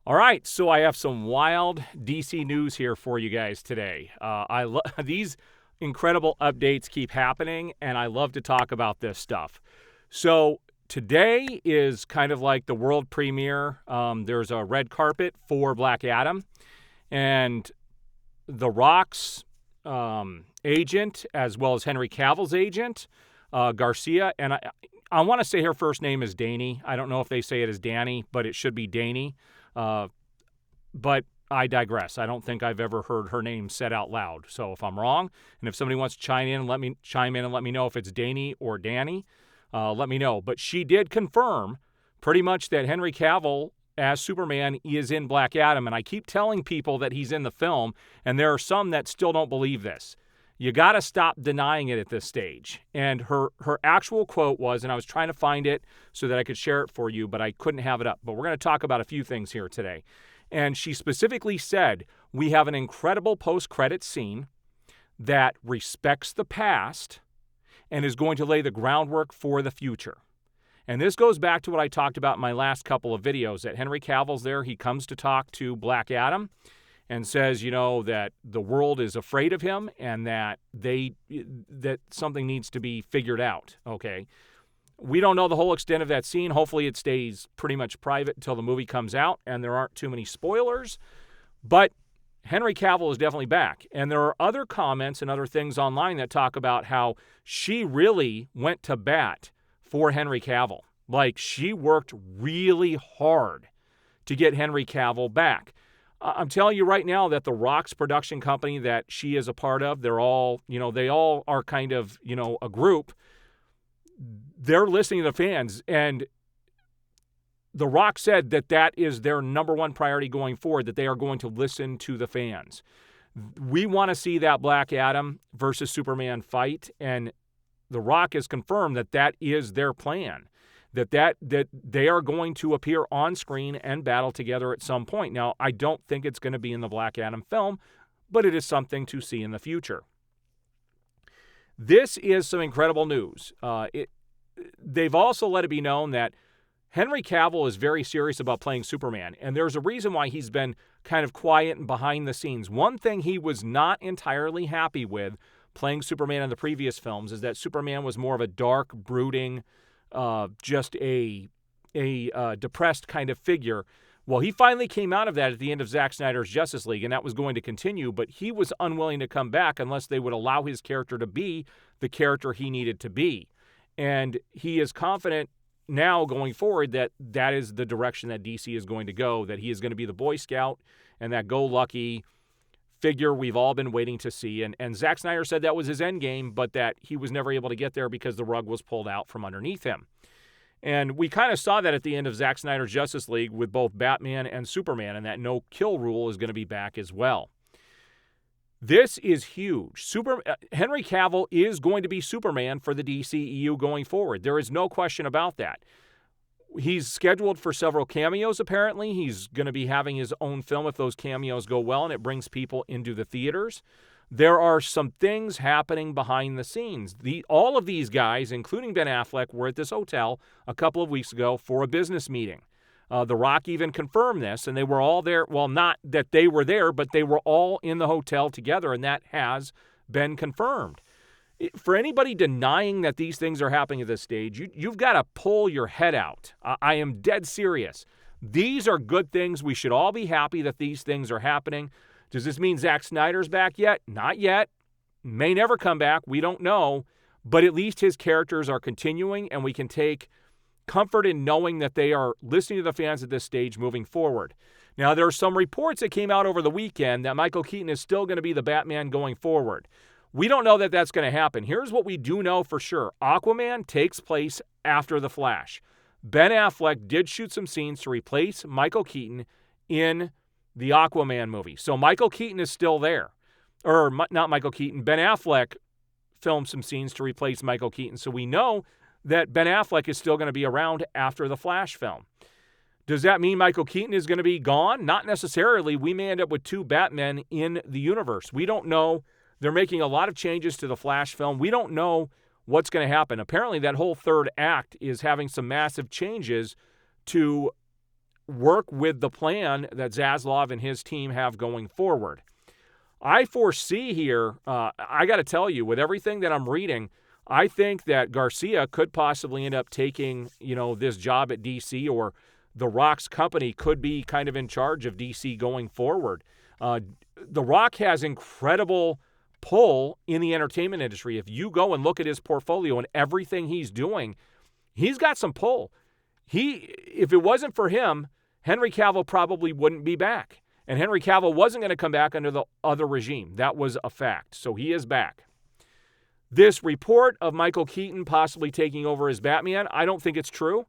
All right, so I have some wild DC news here for you guys today. These incredible updates keep happening, and I love to talk about this stuff. So today is kind of like the world premiere. There's a red carpet for Black Adam, and The Rock's agent, as well as Henry Cavill's agent, Garcia, and I want to say her first name is Danny. I don't know if they say it as Danny, but it should be Danny. But I digress. I don't think I've ever heard her name said out loud. So if I'm wrong, and if somebody wants to chime in and let me know if it's Danny or Danny, let me know. But she did confirm pretty much that Henry Cavill as Superman is in Black Adam, and I keep telling people that he's in the film, and there are some that still don't believe this. You got to stop denying it at this stage. And her actual quote was, and I was trying to find it so that I could share it for you, but I couldn't have it up. But we're going to talk about a few things here today. And she specifically said, we have an incredible post-credit scene that respects the past and is going to lay the groundwork for the future. And this goes back to what I talked about in my last couple of videos, that Henry Cavill's there. He comes to talk to Black Adam and says, that the world is afraid of him and that something needs to be figured out, okay? We don't know the whole extent of that scene. Hopefully it stays pretty much private until the movie comes out and there aren't too many spoilers. But Henry Cavill is definitely back. And there are other comments and other things online that talk about how she really went to bat for Henry Cavill. Like, she worked really hard to get Henry Cavill back. I'm telling you right now that the Rock's production company that she is a part of, they're all, they all are kind of, a group. They're listening to the fans, and The Rock said that is their number one priority going forward, that they are going to listen to the fans. We want to see that Black Adam versus Superman fight, and The Rock has confirmed that is their plan, that they are going to appear on screen and battle together at some point. Now, I don't think it's going to be in the Black Adam film, but it is something to see in the future. This is some incredible news. They've also let it be known that Henry Cavill is very serious about playing Superman, and there's a reason why he's been kind of quiet and behind the scenes. One thing he was not entirely happy with playing Superman in the previous films is that Superman was more of a dark, brooding, just a depressed kind of figure. Well, he finally came out of that at the end of Zack Snyder's Justice League, and that was going to continue, but he was unwilling to come back unless they would allow his character to be the character he needed to be. And he is confident now going forward that is the direction that DC is going to go, that he is going to be the Boy Scout and that go-lucky figure we've all been waiting to see. And Zack Snyder said that was his end game, but that he was never able to get there because the rug was pulled out from underneath him. And we kind of saw that at the end of Zack Snyder's Justice League with both Batman and Superman, and that no-kill rule is going to be back as well. This is huge. Henry Cavill is going to be Superman for the DCEU going forward. There is no question about that. He's scheduled for several cameos, apparently. He's going to be having his own film if those cameos go well and it brings people into the theaters. There are some things happening behind the scenes. All of these guys, including Ben Affleck, were at this hotel a couple of weeks ago for a business meeting. The Rock even confirmed this, and they were all there. Well, not that they were there, but they were all in the hotel together, and that has been confirmed. For anybody denying that these things are happening at this stage, you've got to pull your head out. I am dead serious. These are good things. We should all be happy that these things are happening. Does this mean Zack Snyder's back yet? Not yet. May never come back. We don't know. But at least his characters are continuing, and we can take comfort in knowing that they are listening to the fans at this stage moving forward. Now, there are some reports that came out over the weekend that Michael Keaton is still going to be the Batman going forward. We don't know that that's going to happen. Here's what we do know for sure. Aquaman takes place after The Flash. Ben Affleck did shoot some scenes to replace Michael Keaton in the Aquaman movie. So Michael Keaton is still there. Or not Michael Keaton. Ben Affleck filmed some scenes to replace Michael Keaton. So we know that Ben Affleck is still going to be around after the Flash film. Does that mean Michael Keaton is going to be gone? Not necessarily. We may end up with two Batmen in the universe. We don't know. They're making a lot of changes to the Flash film. We don't know what's going to happen. Apparently, that whole third act is having some massive changes to work with the plan that Zaslav and his team have going forward. I foresee here, I got to tell you, with everything that I'm reading, I think that Garcia could possibly end up taking, this job at DC, or The Rock's company could be kind of in charge of DC going forward. The Rock has incredible pull in the entertainment industry. If you go and look at his portfolio and everything he's doing, he's got some pull. If it wasn't for him, Henry Cavill probably wouldn't be back. And Henry Cavill wasn't going to come back under the other regime. That was a fact. So he is back. This report of Michael Keaton possibly taking over as Batman, I don't think it's true.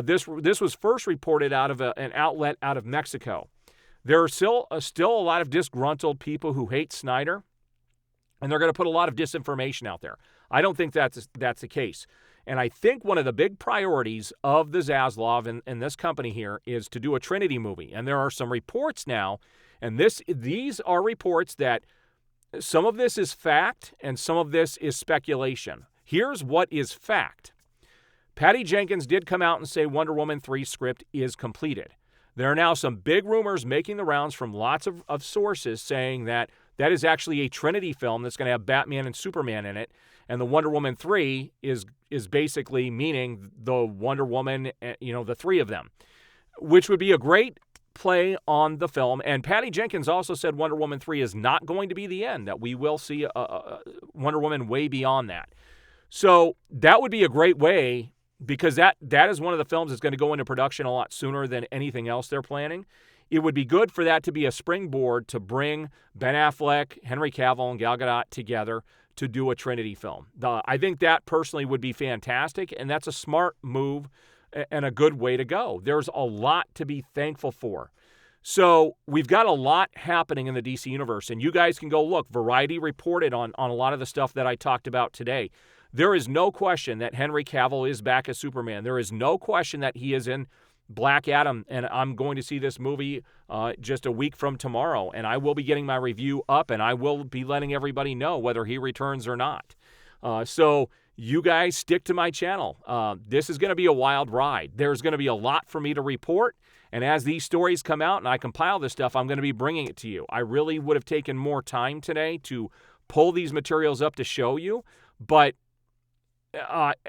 This was first reported out of an outlet out of Mexico. There are still a lot of disgruntled people who hate Snyder, and they're going to put a lot of disinformation out there. I don't think that's the case. And I think one of the big priorities of the Zaslav and this company here is to do a Trinity movie. And there are some reports now, and these are reports that some of this is fact and some of this is speculation. Here's what is fact. Patty Jenkins did come out and say Wonder Woman 3 script is completed. There are now some big rumors making the rounds from lots of sources saying that is actually a Trinity film that's going to have Batman and Superman in it. And the Wonder Woman 3 is basically meaning the Wonder Woman, the three of them, which would be a great play on the film. And Patty Jenkins also said Wonder Woman 3 is not going to be the end, that we will see a Wonder Woman way beyond that. So that would be a great way, because that is one of the films that's going to go into production a lot sooner than anything else they're planning. It would be good for that to be a springboard to bring Ben Affleck, Henry Cavill, and Gal Gadot together to do a Trinity film. I think that personally would be fantastic, and that's a smart move and a good way to go. There's a lot to be thankful for. So we've got a lot happening in the DC Universe, and you guys can go look. Variety reported on a lot of the stuff that I talked about today. There is no question that Henry Cavill is back as Superman. There is no question that he is in Black Adam, and I'm going to see this movie just a week from tomorrow, and I will be getting my review up, and I will be letting everybody know whether he returns or not. So you guys stick to my channel. This is going to be a wild ride. There's going to be a lot for me to report, and as these stories come out and I compile this stuff, I'm going to be bringing it to you. I really would have taken more time today to pull these materials up to show you, but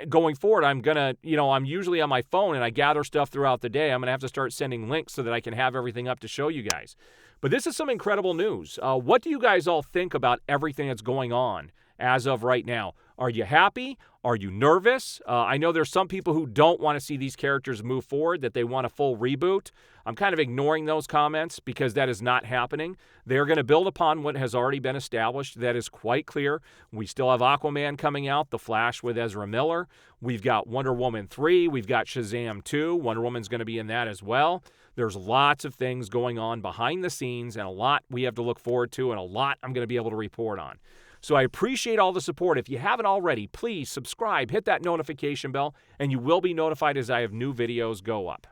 going forward, I'm usually on my phone and I gather stuff throughout the day. I'm going to have to start sending links so that I can have everything up to show you guys. But this is some incredible news. What do you guys all think about everything that's going on as of right now? Are you happy? Are you nervous? I know there's some people who don't want to see these characters move forward, that they want a full reboot. I'm kind of ignoring those comments because that is not happening. They're going to build upon what has already been established. That is quite clear. We still have Aquaman coming out, The Flash with Ezra Miller. We've got Wonder Woman 3. We've got Shazam 2. Wonder Woman's going to be in that as well. There's lots of things going on behind the scenes, and a lot we have to look forward to, and a lot I'm going to be able to report on. So I appreciate all the support. If you haven't already, please subscribe, hit that notification bell, and you will be notified as I have new videos go up.